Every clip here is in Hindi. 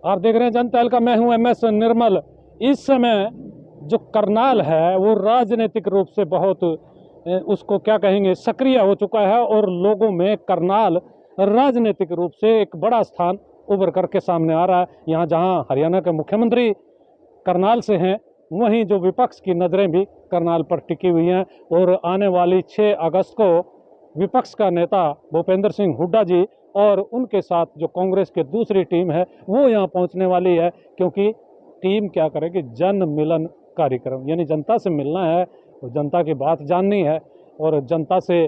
आप देख रहे हैं जनता दल का, मैं हूं MS निर्मल। इस समय जो करनाल है वो राजनीतिक रूप से बहुत उसको क्या कहेंगे, सक्रिय हो चुका है और लोगों में करनाल राजनीतिक रूप से एक बड़ा स्थान उभर करके सामने आ रहा है। यहाँ जहाँ हरियाणा के मुख्यमंत्री करनाल से हैं, वहीं जो विपक्ष की नज़रें भी करनाल पर टिकी हुई हैं और आने वाली 6 अगस्त को विपक्ष का नेता भूपेंद्र सिंह हुड्डा जी और उनके साथ जो कांग्रेस की दूसरी टीम है वो यहाँ पहुँचने वाली है, क्योंकि टीम क्या करेगी, जन मिलन कार्यक्रम, यानी जनता से मिलना है और जनता की बात जाननी है और जनता से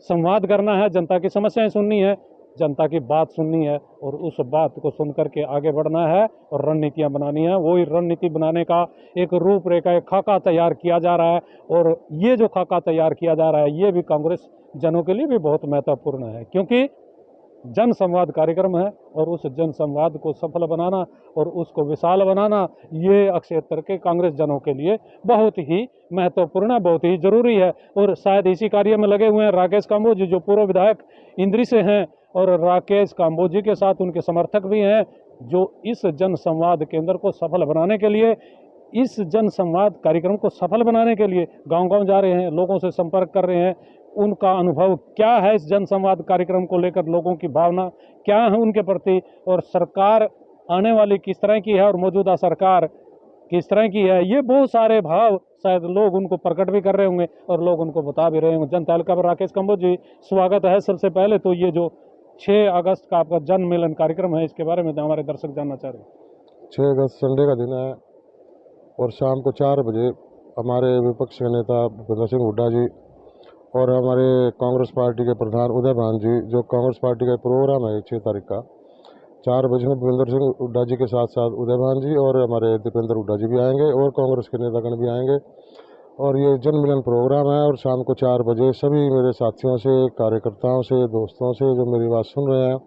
संवाद करना है, जनता की समस्याएं सुननी है, जनता की बात सुननी है और उस बात को सुन करके आगे बढ़ना है और रणनीतियां बनानी है। वही रणनीति बनाने का एक रूपरेखा, एक खाका तैयार किया जा रहा है और ये जो खाका तैयार किया जा रहा है ये भी कांग्रेस जनों के लिए भी बहुत महत्वपूर्ण है, क्योंकि जन संवाद कार्यक्रम है और उस जन संवाद को सफल बनाना और उसको विशाल बनाना ये क्षेत्र के कांग्रेस जनों के लिए बहुत ही महत्वपूर्ण है, बहुत ही जरूरी है। और शायद इसी कार्य में लगे हुए हैं राकेश काम्बोज जो पूर्व विधायक इंद्री से हैं और राकेश काम्बोज के साथ उनके समर्थक भी हैं, जो इस जन संवाद केंद्र को सफल बनाने के लिए, इस जन संवाद कार्यक्रम को सफल बनाने के लिए गांव गांव जा रहे हैं, लोगों से संपर्क कर रहे हैं। उनका अनुभव क्या है इस जन संवाद कार्यक्रम को लेकर, लोगों की भावना क्या है उनके प्रति, और सरकार आने वाली किस तरह की है और मौजूदा सरकार किस तरह की है, ये बहुत सारे भाव शायद लोग उनको प्रकट भी कर रहे होंगे और लोग उनको बता भी रहे होंगे। जनता दल का राकेश काम्बोज जी, स्वागत है। सबसे पहले तो ये जो 6 अगस्त का आपका जन मिलन कार्यक्रम है, इसके बारे में हमारे दर्शक जानना चाह रहे हैं। 6 अगस्त संडे का दिन है और शाम को 4 बजे हमारे विपक्ष के नेता भूपेंद्र सिंह हुड्डा जी और हमारे कांग्रेस पार्टी के प्रधान उदय भान जी, जो कांग्रेस पार्टी का प्रोग्राम है 6 तारीख का 4 बजे में भूपेंद्र सिंह हुड्डा जी के साथ साथ उदय भान जी और हमारे दीपेंद्र हुड्डा जी भी आएंगे और कांग्रेस के नेतागण भी आएंगे और ये जन मिलन प्रोग्राम है। और शाम को 4 बजे सभी मेरे साथियों से, कार्यकर्ताओं से, दोस्तों से जो मेरी बात सुन रहे हैं,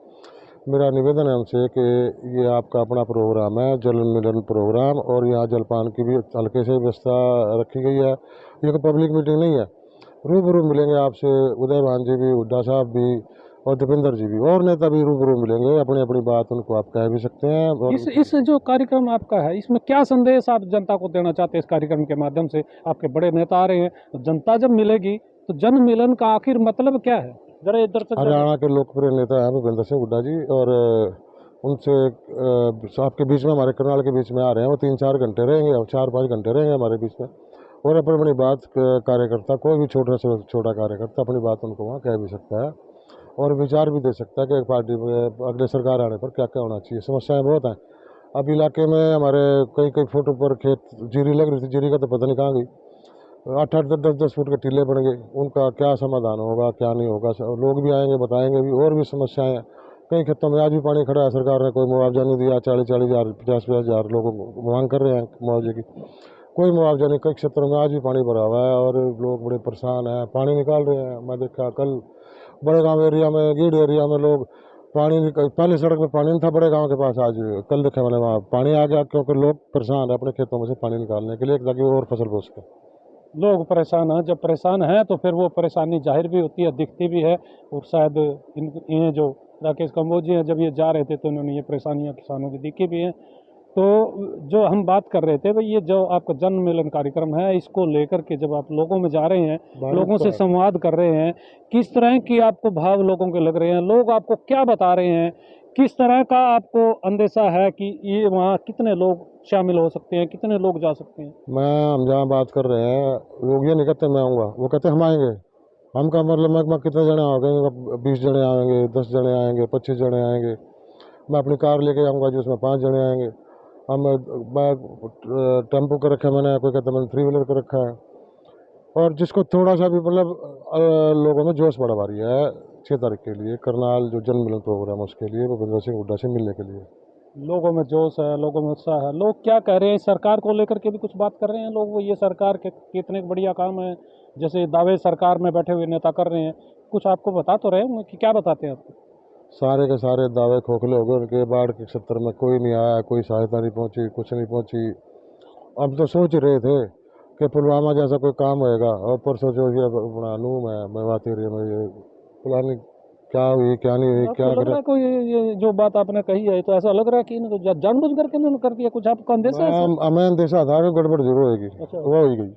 मेरा निवेदन है उनसे कि ये आपका अपना प्रोग्राम है, जल मिलन प्रोग्राम, और यहाँ जलपान की भी हल्के से व्यवस्था रखी गई है। ये कोई पब्लिक मीटिंग नहीं है, रूबरू मिलेंगे आपसे उदय भान जी भी, हुड्डा साहब भी और दीपेंद्र जी भी और नेता भी रूबरू मिलेंगे, अपनी अपनी बात उनको आप कह भी सकते हैं। और इस जो कार्यक्रम आपका है, इसमें क्या संदेश आप जनता को देना चाहते हैं इस कार्यक्रम के माध्यम से? आपके बड़े नेता आ रहे हैं, तो जनता जब मिलेगी तो जन मिलन का आखिर मतलब क्या है, जरा इधर तक। हरियाणा के लोकप्रिय नेता हैं भूपेंद्र सिंह हुड्डा जी और उनसे आपके बीच में, हमारे करनाल के बीच में आ रहे हैं। वो 3-4 घंटे रहेंगे और 4-5 घंटे रहेंगे हमारे बीच में और अपनी अपनी बात कार्यकर्ता, कोई भी छोटा से छोटा कार्यकर्ता अपनी बात उनको वहाँ कह भी सकता है और विचार भी दे सकता है कि पार्टी में अगले सरकार आने पर क्या क्या होना चाहिए। समस्याएं बहुत हैं। अब इलाके में हमारे कई कई फुट ऊपर खेत जीरी लग रही थी, जीरी का तो पता नहीं कहाँ गई। 8-8, 10-10 फुट के टीले बन गए, उनका क्या समाधान होगा क्या नहीं होगा, लोग भी आएंगे बताएंगे भी। और भी समस्याएं हैं, कई खेतों में आज भी पानी खड़ा है, सरकार ने कोई मुआवजा नहीं दिया। 40-40 हज़ार, 50-50 हज़ार लोगों को मांग कर रहे हैं मुआवजे की, कोई मुआवजा नहीं। कई क्षेत्रों में आज भी पानी भरा हुआ है और लोग बड़े परेशान हैं, पानी निकाल रहे हैं। मैं देखा कल बड़े गांव एरिया में, गीड़ एरिया में लोग पानी पहले सड़क में पानी नहीं था बड़े गांव के पास, आज कल देखा मैंने वहाँ पानी आ गया, क्योंकि लोग परेशान है अपने खेतों में से पानी निकालने के लिए ताकि वो और फसल बो सके। लोग परेशान हैं, जब परेशान हैं तो फिर वो परेशानी जाहिर भी होती है, दिखती भी है। और शायद ये जो राकेश काम्बोज जी हैं, जब ये जा रहे थे तो उन्होंने ये परेशानियां किसानों की दिखी भी हैं। तो जो हम बात कर रहे थे भाई, ये जो आपका जन मिलन कार्यक्रम है, इसको लेकर के जब आप लोगों में जा रहे हैं, लोगों से संवाद कर रहे हैं, किस तरह की आपको भाव लोगों के लग रहे हैं, लोग आपको क्या बता रहे हैं, किस तरह का आपको अंदेशा है कि ये वहाँ कितने लोग शामिल हो सकते हैं, कितने लोग जा सकते हैं? हम जहाँ बात कर रहे हैं, लोग ये नहीं कहते मैं आऊँगा, वो कहते हम आएंगे। हम का मतलब मैं कितने जने आओगे? 20 जने आएंगे, 10 जने आएंगे, 25 जने आएंगे। मैं अपनी कार लेके आऊँगा जिसमें 5 जने आएंगे। हम मैं टेम्पो कर रखा है मैंने, कोई कहता मैंने 3 व्हीलर कर रखा है। और जिसको थोड़ा सा भी मतलब लोगों में जोश बढ़ा रही है 6 तारीख के लिए करनाल जो जन मिलन प्रोग्राम है उसके लिए, भूपेंद्र सिंह हुड्डा से मिलने के लिए। लोगों में जोश है, लोगों में उत्साह है। लोग क्या कह रहे हैं, सरकार को लेकर के भी कुछ बात कर रहे हैं लोग? वो ये सरकार के कितने बढ़िया काम है, जैसे दावे सरकार में बैठे हुए नेता कर रहे हैं, कुछ आपको बता तो रहे होंगे कि क्या बताते हैं आपको? सारे के सारे दावे खोखले हो गए उनके। बाढ़ के क्षेत्र में कोई नहीं आया, कोई सहायता नहीं पहुंची, कुछ नहीं पहुंची। अब तो सोच ही रहे थे कि पुलवामा जैसा कोई काम होएगा और परसों जो ये अपना नूम है मेवाती एरिया में, ये फलानी क्या हुई क्या नहीं हुई आपको क्या लग करे। रहा है कोई ये जो बात आपने कही है तो ऐसा लग रहा है कि इन्होंने जानबूझ करके इन्होंने कर दिया, कुछ आपको अंदेशा है ऐसा? मैं अंदेशा था कि गड़बड़ जरूर होगी, अच्छा, वो हो गई।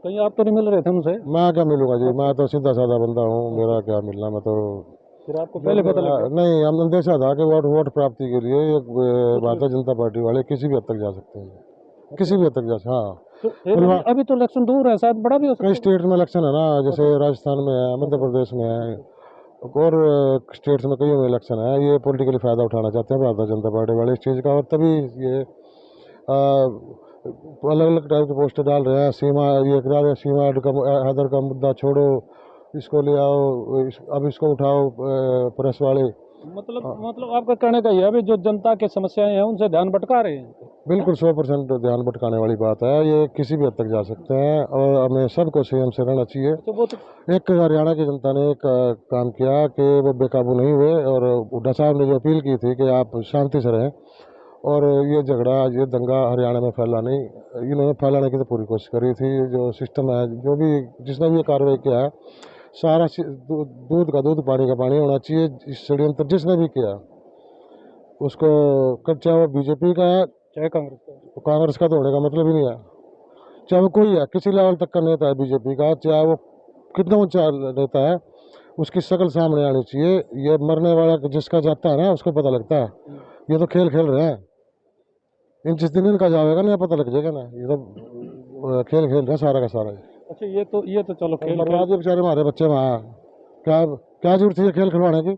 कहीं आप तो नहीं मिल रहे थे उनसे? मैं क्या मिलूंगा जी, मैं अच्छा, तो सीधा साधा बंदा हूँ, अच्छा, मेरा क्या मिलना, मैं तो फिर आपको जो पहले पता लग गया? नहीं, हम अंदेशा था कि वोट वोट प्राप्ति के लिए ये कुछ भी। भारतीय जनता पार्टी वाले किसी भी हद तक जा सकते हैं, अच्छा, किसी भी हद तक जा सकते। हाँ, तो फिर फिलहाल अभी तो इलेक्शन दूर है, शायद बड़ा भी हो कई सकता है। स्टेट में इलेक्शन है ना, जैसे अच्छा, राजस्थान में है, मध्य अच्छा, प्रदेश में है, अच्छा, और स्टेट्स में कई में इलेक्शन है। ये पॉलिटिकली फ़ायदा उठाना चाहते हैं भारतीय जनता पार्टी वाले इस चीज़ का, और तभी ये अलग अलग टाइप के पोस्टर डाल रहे हैं। सीमा ये करा रहे हैं, सीमा हैदर का मुद्दा छोड़ो, इसको ले आओ, अब इसको उठाओ, प्रेस वाले। मतलब आपका कहने का ये है, अभी जो जनता की समस्याएं हैं उनसे ध्यान भटका रहे हैं। बिल्कुल 100% ध्यान भटकाने वाली बात है, ये किसी भी हद तक जा सकते हैं और हमें सबको संयम से रहना चाहिए। अच्छा, वो तो एक हरियाणा की जनता ने एक काम किया कि वो बेकाबू नहीं हुए, और हुड्डा साहब ने जो अपील की थी कि आप शांति से रहें, और ये झगड़ा ये दंगा हरियाणा में फैला नहीं, इन्होंने फैलाने की तो पूरी कोशिश करी थी। जो सिस्टम है, जो भी जिसने भी ये कार्रवाई किया है, सारा दूध का दूध पानी का पानी होना चाहिए। इस षड्यंत्र जिसने भी किया उसको, चाहे वो बीजेपी का है, चाहे कांग्रेस का। तो कांग्रेस का तो होने का मतलब ही नहीं है, चाहे वो कोई है, किसी लेवल तक का नेता है बीजेपी का, चाहे वो कितना ऊंचा नेता है, उसकी शक्ल सामने आनी चाहिए। ये मरने वाला जिसका जाता है ना, उसको पता लगता है। ये तो खेल खेल रहे हैं, इन जिस दिन इनका जाएगा ना, पता लग जाएगा ना, ये तो खेल खेल रहे हैं सारा का सारा। अच्छा, ये तो चलो और खेल खेल। बर्बाद बेचारे हमारे बच्चे वहाँ, क्या क्या जरूरत थी ये खेल खिलवाने की।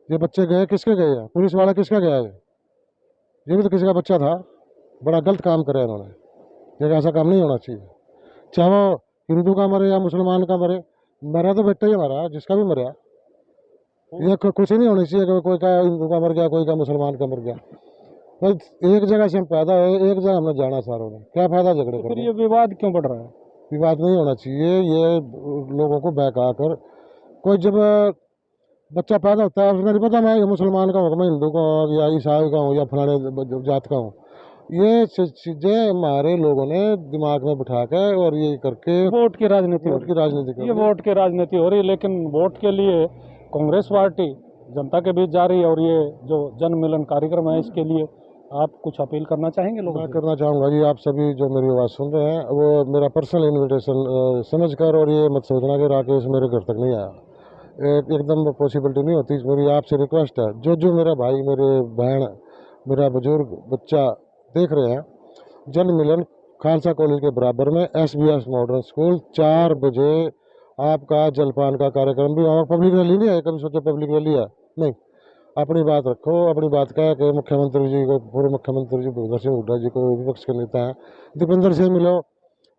ये बच्चे गए किसके गए हैं, पुलिस वाला किसका गया है, ये भी तो किसी का बच्चा था। बड़ा गलत काम करे इन्होंने, ये ऐसा काम नहीं होना चाहिए। चाहे वो हिंदू का मरे या मुसलमान का मरे, मरा तो बेटा ही हमारा, जिसका भी मरा। ये कुछ ही नहीं होनी चाहिए कि कोई का हिंदू का मर गया, कोई का मुसलमान का मर गया। बस एक जगह से हम पैदा हुए, एक जगह हमने जाना सारों ने, क्या फायदा झगड़े तो फिर करके। ये विवाद क्यों बढ़ रहा है? विवाद नहीं होना चाहिए, ये लोगों को बहका कर, कोई जब बच्चा पैदा होता है उसमें नहीं पता मैं मुसलमान का हूँ, मैं हिंदू का हूँ, या ईसाई का हूँ, या फलाने जात का हूँ। ये चीजें हमारे लोगों ने दिमाग में बिठा के और ये करके वोट की राजनीति हो वोट की राजनीति कर रही, ये रहे हैं। वोट की राजनीति हो रही है, लेकिन वोट के लिए कांग्रेस पार्टी जनता के बीच जा रही है, और ये जो जन मिलन कार्यक्रम है इसके लिए आप कुछ अपील करना चाहेंगे लोगों मैं से? करना चाहूँगा जी, आप सभी जो मेरी आवाज़ सुन रहे हैं, वो मेरा पर्सनल इनविटेशन समझ कर, और ये मत सोचना कि राकेश मेरे घर तक नहीं आया, एकदम पॉसिबिलिटी नहीं होती। मेरी आपसे रिक्वेस्ट है, जो जो मेरा भाई, मेरे बहन, मेरा बुजुर्ग बच्चा देख रहे हैं, जन मिलन खालसा कॉलेज के बराबर में SBS मॉडर्न स्कूल 4 बजे आपका जलपान का कार्यक्रम भी होगा। पब्लिक रैली नहीं है, कभी सोचो पब्लिक रैली है, नहीं। अपनी बात रखो, अपनी बात कह के मुख्यमंत्री जी को, पूर्व मुख्यमंत्री जी भूपेंद्र सिंह हुड्डा जी को, विपक्ष के नेता हैं, दीपेंद्र से मिलो,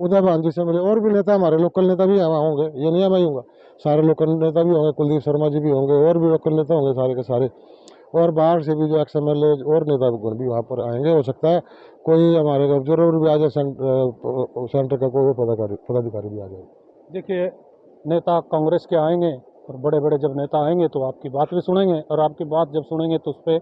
उदय भान जी से मिले, और भी नेता, हमारे लोकल नेता भी वहाँ होंगे, ये नहीं है मैं ही हूँगा, सारे लोकल नेता भी होंगे, कुलदीप शर्मा जी भी होंगे, और भी लोकल नेता होंगे सारे के सारे, और बाहर से भी जो XMLA और नेता भी वहाँ पर आएंगे। हो सकता है कोई हमारे जरूर भी आ जाए, सेंटर का कोई पदाधिकारी भी आ जाए। देखिए, नेता कांग्रेस के आएंगे और बड़े बड़े जब नेता आएंगे तो आपकी बात भी सुनेंगे, और आपकी बात जब सुनेंगे तो उस पर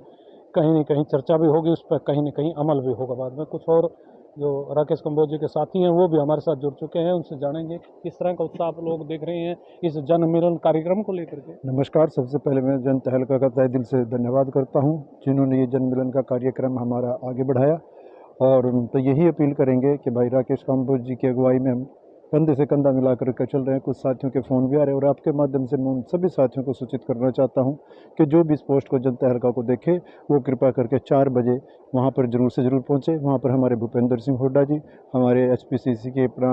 कहीं न कहीं चर्चा भी होगी, उस पर कहीं न कहीं अमल भी होगा बाद में। कुछ और जो राकेश कंबोज जी के साथी हैं वो भी हमारे साथ जुड़ चुके हैं, उनसे जानेंगे किस तरह का उत्साह आप लोग देख रहे हैं इस जन मिलन कार्यक्रम को लेकर के। नमस्कार। सबसे पहले मैं जन तहलका का तहे दिल से धन्यवाद करता हूं, जिन्होंने ये जन मिलन का कार्यक्रम हमारा आगे बढ़ाया। और तो यही अपील करेंगे कि भाई राकेश कंबोज जी की अगुवाई में हम कंधे से कंधा मिलाकर के चल रहे हैं। कुछ साथियों के फ़ोन भी आ रहे हैं, और आपके माध्यम से मैं उन सभी साथियों को सूचित करना चाहता हूं कि जो भी इस पोस्ट को जन तहलका को देखे वो कृपया करके 4 बजे वहाँ पर ज़रूर से ज़रूर पहुँचे। वहाँ पर हमारे भूपेंद्र सिंह हुड्डा जी, हमारे HPCC के अपना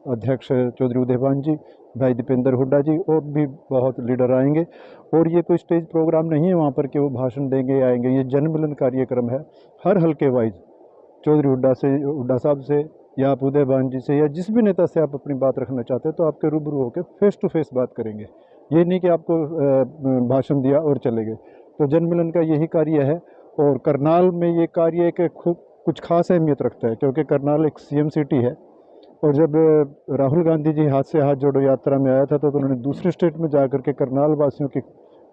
अध्यक्ष चौधरी उदयभान जी, भाई दीपेंद्र हुड्डा जी, और भी बहुत लीडर आएंगे। और ये कोई स्टेज प्रोग्राम नहीं है वहाँ पर कि वो भाषण देंगे आएंगे, ये जन मिलन कार्यक्रम है। हर हल्के वाइज चौधरी हुड्डा साहब से, या आप उदयभान जी से, या जिस भी नेता से आप अपनी बात रखना चाहते हैं, तो आपके रूबरू होकर फेस टू फेस बात करेंगे। ये नहीं कि आपको भाषण दिया और चले गए। तो जन मिलन का यही कार्य है, और करनाल में ये कार्य एक कुछ खास अहमियत रखता है, क्योंकि करनाल एक CM सिटी है। और जब राहुल गांधी जी हाथ से हाथ जोड़ो यात्रा में आया था, तो उन्होंने दूसरे स्टेट में जा कर के करनाल वासियों की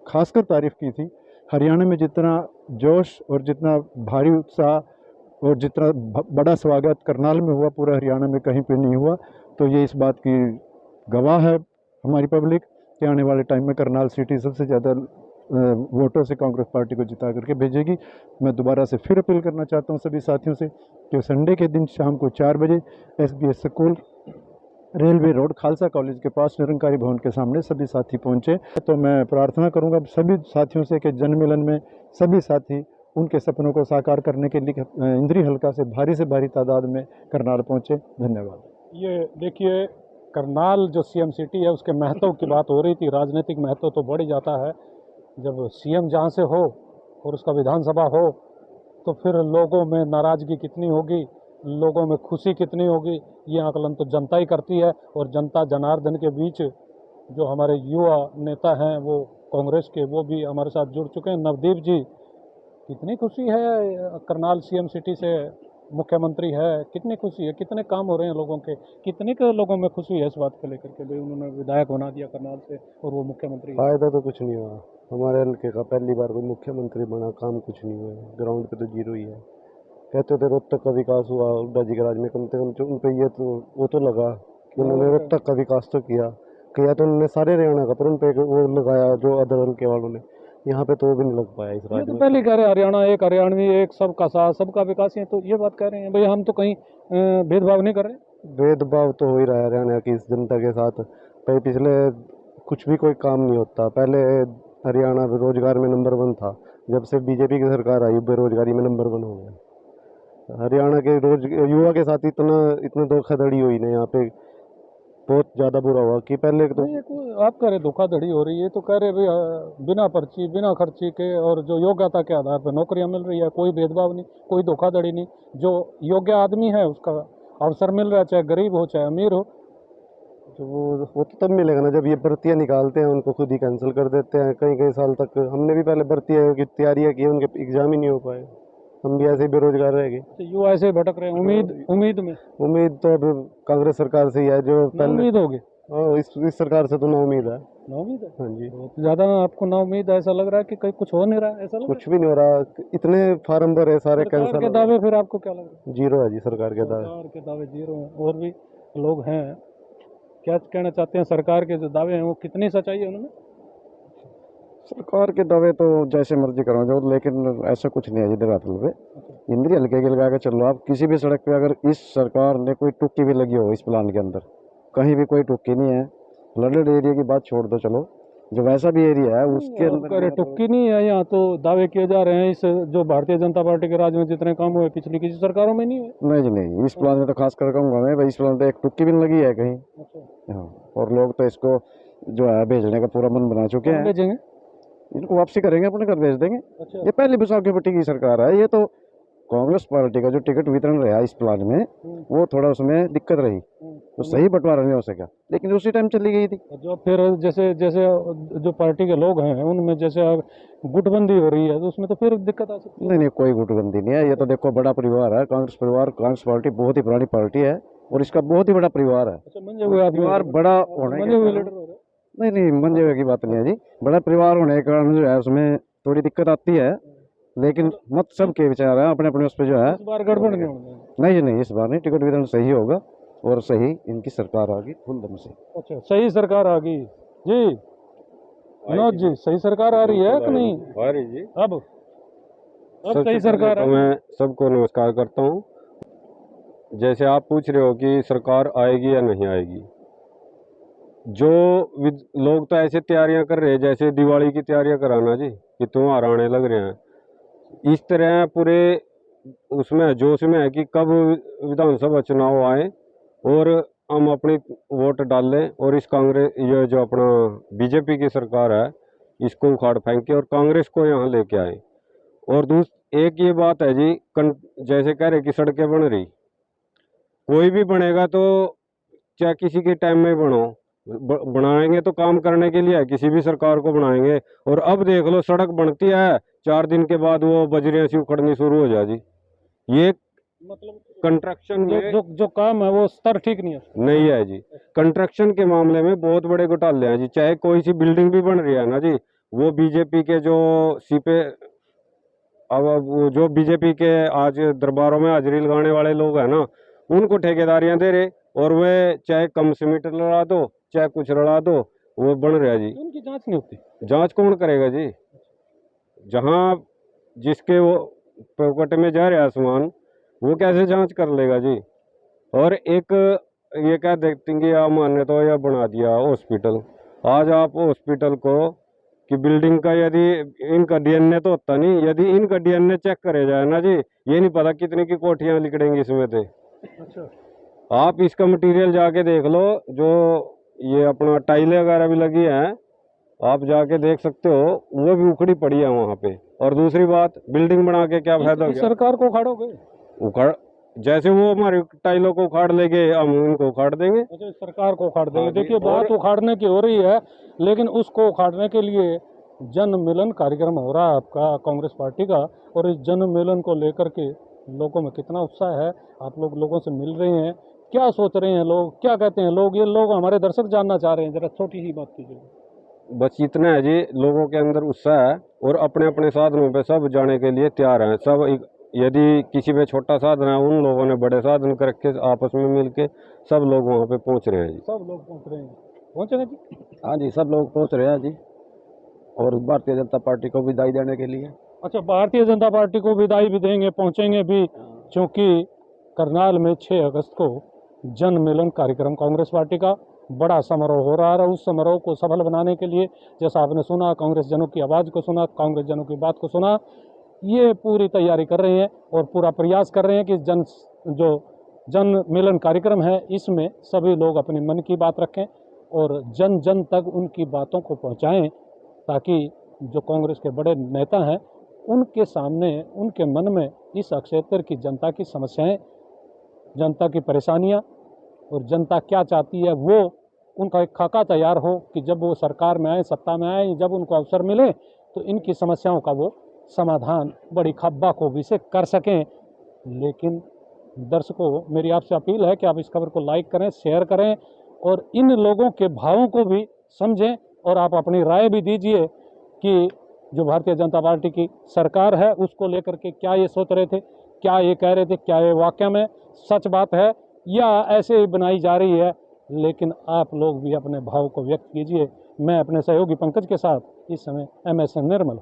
खासकर तारीफ़ की थी। हरियाणा में जितना जोश और जितना भारी उत्साह और जितना बड़ा स्वागत करनाल में हुआ, पूरा हरियाणा में कहीं पे नहीं हुआ। तो ये इस बात की गवाह है हमारी पब्लिक कि आने वाले टाइम में करनाल सिटी सबसे ज़्यादा वोटों से कांग्रेस पार्टी को जिता करके भेजेगी। मैं दोबारा से फिर अपील करना चाहता हूँ सभी साथियों से कि संडे के दिन शाम को 4 बजे SBS school, railway road, Khalsa college के पास निरंकारी भवन के सामने सभी साथी पहुँचे। तो मैं प्रार्थना करूँगा सभी साथियों से कि जनमिलन में सभी साथी उनके सपनों को साकार करने के लिए इंद्री हल्का से भारी तादाद में करनाल पहुँचे। धन्यवाद। ये देखिए, करनाल जो सीएम सिटी है उसके महत्व की बात हो रही थी। राजनीतिक महत्व तो बढ़ ही जाता है जब सीएम जहाँ से हो और उसका विधानसभा हो, तो फिर लोगों में नाराज़गी कितनी होगी, लोगों में खुशी कितनी होगी, ये आकलन तो जनता ही करती है। और जनता जनार्दन के बीच जो हमारे युवा नेता हैं वो कांग्रेस के, वो भी हमारे साथ जुड़ चुके हैं। नवदीप जी, कितनी खुशी है करनाल सीएम सिटी से मुख्यमंत्री है, कितनी खुशी है, कितने काम हो रहे हैं लोगों के, कितने के लोगों में खुशी है इस बात को लेकर के भाई उन्होंने विधायक बना दिया करनाल से और वो मुख्यमंत्री है। फायदा तो कुछ नहीं हुआ, हमारे हल्के का पहली बार कोई मुख्यमंत्री बना, काम कुछ नहीं हुआ, ग्राउंड पे तो जीरो ही है। कहते थे रोहतक का विकास हुआ हुड्डा जी के राज में, कम से कम उन पे ये तो वो तो लगा कि उन्होंने रोहतक का विकास तो किया तो उन्होंने सारे हरियाणा का, पर उन पे वो लगाया जो अदर हल्के वालों ने, यहाँ पे तो वो भी नहीं लग पाया इस ये राज्य तो में। पहले कह रहे हैं हरियाणा एक, हरियाणवी एक, सबका साथ सबका विकास, ये तो ये बात कह रहे हैं भाई हम तो कहीं भेदभाव नहीं कर रहे। भेदभाव तो हो ही रहा है हरियाणा की इस जनता के साथ। पिछले कुछ भी कोई काम नहीं होता। पहले हरियाणा रोजगार में नंबर 1 था, जब से बीजेपी की सरकार आई बेरोजगारी में नंबर 1 हो गया। हरियाणा के युवा के साथ इतना धोखाधड़ी हुई ना यहाँ पे, बहुत ज़्यादा बुरा हुआ कि पहले तो आप कह रहे धोखाधड़ी हो रही है, तो कह रहे भाई बिना पर्ची बिना खर्ची के और जो योग्यता के आधार पर नौकरियां मिल रही है, कोई भेदभाव नहीं, कोई धोखाधड़ी नहीं। जो योग्य आदमी है उसका अवसर मिल रहा है, चाहे गरीब हो चाहे अमीर हो। तो वो तो तब मिलेगा ना जब ये भर्तियाँ निकालते हैं, उनको खुद ही कैंसिल कर देते हैं। कई साल तक हमने भी पहले भर्ती आयोग की तैयारियाँ की, उनके एग्जाम ही नहीं हो पाए, हम भी ऐसे ही बेरोजगार रह गए। युवा ऐसे ही भटक रहे हैं उम्मीद में। उम्मीद तो अब कांग्रेस सरकार से ही है जो पहले। उम्मीद होगी इस सरकार से तो ना उम्मीद है। ना उम्मीद है। हाँ जी, बहुत ज्यादा आपको ना उम्मीद है, ऐसा लग रहा है कि कहीं कुछ हो नहीं रहा है, ऐसा लग कुछ भी नहीं हो रहा। इतने फार्म भरे सारे सरकार कैंसिल के दावे, फिर आपको क्या लग रहा है? जीरो है जी सरकार के दावे। सरकार के दावे जीरो हैं। और भी लोग हैं, क्या कहना चाहते हैं? सरकार के जो दावे हैं वो कितनी सच्चाई है उनमें? सरकार के दावे तो जैसे मर्जी करो जो, लेकिन ऐसा कुछ नहीं है जिधर अतल पे इंद्री हल्के के लगा के चल लो। आप किसी भी सड़क पे अगर इस सरकार ने कोई टुक्की भी लगी हो इस प्लान के अंदर, कहीं भी कोई टुक्की नहीं है। फ्लडेड एरिया की बात छोड़ दो, चलो जो वैसा भी एरिया है उसके अंदर टुक्की नहीं है। यहाँ तो दावे किए जा रहे हैं इस जो भारतीय जनता पार्टी के राज में जितने काम हुए पिछली किसी सरकारों में नहीं हुए। नहीं जी नहीं, इस प्लान में तो खास कर कहूँगा मैं भाई, इस प्लान पे एक टुक्की भी नहीं लगी है कहीं। हाँ, और लोग तो इसको जो है भेजने का पूरा मन बना चुके हैं। भेजेंगे, इनको वापसी करेंगे, अपने घर भेज देंगे। अच्छा। ये पहली विसाखी की सरकार है। ये तो कांग्रेस पार्टी का जो टिकट वितरण रहा इस प्लान में, वो थोड़ा उसमें दिक्कत रही, तो सही बंटवारा नहीं हो सका, लेकिन उसी टाइम चली गई थी। जो फिर जैसे जैसे जो पार्टी के लोग हैं उनमें जैसे गुटबंदी हो रही है तो उसमें तो फिर दिक्कत आ सकती है। नहीं, कोई गुटबंदी नहीं है। ये तो देखो बड़ा परिवार है कांग्रेस परिवार। कांग्रेस पार्टी बहुत ही पुरानी पार्टी है और इसका बहुत ही बड़ा परिवार है। अच्छा, मंजे हुए आदमी, परिवार बड़ा होने के कारण, नहीं मंजे हुए की बात नहीं है जी, बड़ा परिवार होने के कारण जो है उसमें थोड़ी दिक्कत आती है, लेकिन मत सबके विचार है अपने अपने उस पर जो है। इस बार गड़बड़ नहीं होगी। नहीं जी नहीं, इस बार नहीं, टिकट वितरण सही होगा और सही इनकी सरकार आ गई फुल दम से। अच्छा, सही सरकार आ गई जी। मनोज जी, सही सरकार आ रही है कि नहीं? आ रही जी, अब सही सरकार तो मैं सबको नमस्कार करता हूँ। जैसे आप पूछ रहे हो कि सरकार आएगी या नहीं आएगी, जो लोग तो ऐसे तैयारियां कर रहे हैं जैसे दिवाली की तैयारियां कराना जी कि त्योहार आने लग रहे हैं, इस तरह पूरे उसमें जोश में है कि कब विधानसभा चुनाव आए और हम अपनी वोट डाल लें और इस कांग्रेस, ये जो अपना बीजेपी की सरकार है, इसको उखाड़ फेंके और कांग्रेस को यहाँ लेके आए। और एक ये बात है जी, जैसे कह रहे कि सड़कें बन रही, कोई भी बनेगा तो चाहे किसी के टाइम में बनो, बनाएंगे तो काम करने के लिए है, किसी भी सरकार को बनाएंगे। और अब देख लो सड़क बनती है, 4 दिन के बाद वो बजरियां सी उखड़नी शुरू हो जाए जी। ये मतलब कंस्ट्रक्शन में जो काम है वो स्तर ठीक नहीं है जी। कंस्ट्रक्शन के मामले में बहुत बड़े घोटाले हैं जी। चाहे कोई सी बिल्डिंग भी बन रही है ना जी, वो बीजेपी के जो जो बीजेपी के आज दरबारों में हाजिरी लगाने वाले लोग हैं ना, उनको ठेकेदारियां दे रहे, और वे चाहे कम सीमेंट लड़ा दो चाहे कुछ लड़ा दो, वो बन रहा जी। उनकी जांच नहीं होती। जांच कौन करेगा जी? जहां जिसके वो पॉकेट में जा रहा है सामान, वो कैसे जांच कर लेगा जी? और एक ये क्या देखते हैं कि आप माने तो यह बना दिया हॉस्पिटल। आज आप हॉस्पिटल को कि बिल्डिंग का यदि इनका डीएनए तो होता नहीं, यदि इनका डीएनए चेक करे जाए ना जी, ये नहीं पता कितनी की कोठियां लिकड़ेंगी इसमें थे। अच्छा। आप इसका मटेरियल जाके देख लो, जो ये अपना टाइलें वगैरह भी लगी हैं, आप जाके देख सकते हो, वो भी उखड़ी पड़ी है वहां पे। और दूसरी बात, बिल्डिंग बना के क्या फायदा हो इस गया? सरकार को उखाड़ोगे? उखाड़ जैसे वो हमारी टाइलों को उखाड़ लेंगे, हम इनको उखाड़ देंगे। अच्छा, इस सरकार को उखाड़ देंगे। हाँ जी, देखिए, बात और उखाड़ने की हो रही है, लेकिन उसको उखाड़ने के लिए जन मिलन कार्यक्रम हो रहा है आपका कांग्रेस पार्टी का, और इस जन मिलन को लेकर के लोगों में कितना उत्साह है? आप लोग लोगों से मिल रहे हैं, क्या सोच रहे हैं लोग, क्या कहते हैं लोग? ये लोग हमारे दर्शक जानना चाह रहे हैं, जरा छोटी सी बात कीजिए। बस इतना है जी, लोगों के अंदर उत्साह है और अपने अपने साधनों पे सब जाने के लिए तैयार हैं सब। यदि किसी पे छोटा साधन है, उन लोगों ने बड़े साधन कर रखे, आपस में मिलके सब लोग वहाँ पे पहुँच रहे हैं जी। सब लोग पहुंच रहे हैं, पहुंचेंगे जी? हाँ जी, सब लोग पहुँच रहे हैं जी, और भारतीय जनता पार्टी को विदाई देने के लिए। अच्छा, भारतीय जनता पार्टी को विदाई भी देंगे, पहुंचेंगे भी, क्योंकि करनाल में 6 अगस्त को जन मिलन कार्यक्रम कांग्रेस पार्टी का बड़ा समारोह हो रहा है। उस समारोह को सफल बनाने के लिए, जैसा आपने सुना, कांग्रेस जनों की आवाज़ को सुना, कांग्रेस जनों की बात को सुना, ये पूरी तैयारी कर रहे हैं और पूरा प्रयास कर रहे हैं कि जो जन मिलन कार्यक्रम है, इसमें सभी लोग अपने मन की बात रखें और जन जन तक उनकी बातों को पहुंचाएं, ताकि जो कांग्रेस के बड़े नेता हैं, उनके सामने, उनके मन में इस क्षेत्र की जनता की समस्याएं, जनता की परेशानियां और जनता क्या चाहती है, वो उनका एक खाका तैयार हो कि जब वो सरकार में आए, सत्ता में आए, जब उनको अवसर मिले तो इनकी समस्याओं का वो समाधान बड़ी खब्बा से कर सकें। लेकिन दर्शकों, मेरी आपसे अपील है कि आप इस खबर को लाइक करें, शेयर करें और इन लोगों के भावों को भी समझें और आप अपनी राय भी दीजिए कि जो भारतीय जनता पार्टी की सरकार है, उसको लेकर के क्या ये सोच रहे थे, क्या ये कह रहे थे, क्या ये वाकई में सच बात है या ऐसे ही बनाई जा रही है। लेकिन आप लोग भी अपने भाव को व्यक्त कीजिए। मैं अपने सहयोगी पंकज के साथ इस समय MS निर्मल।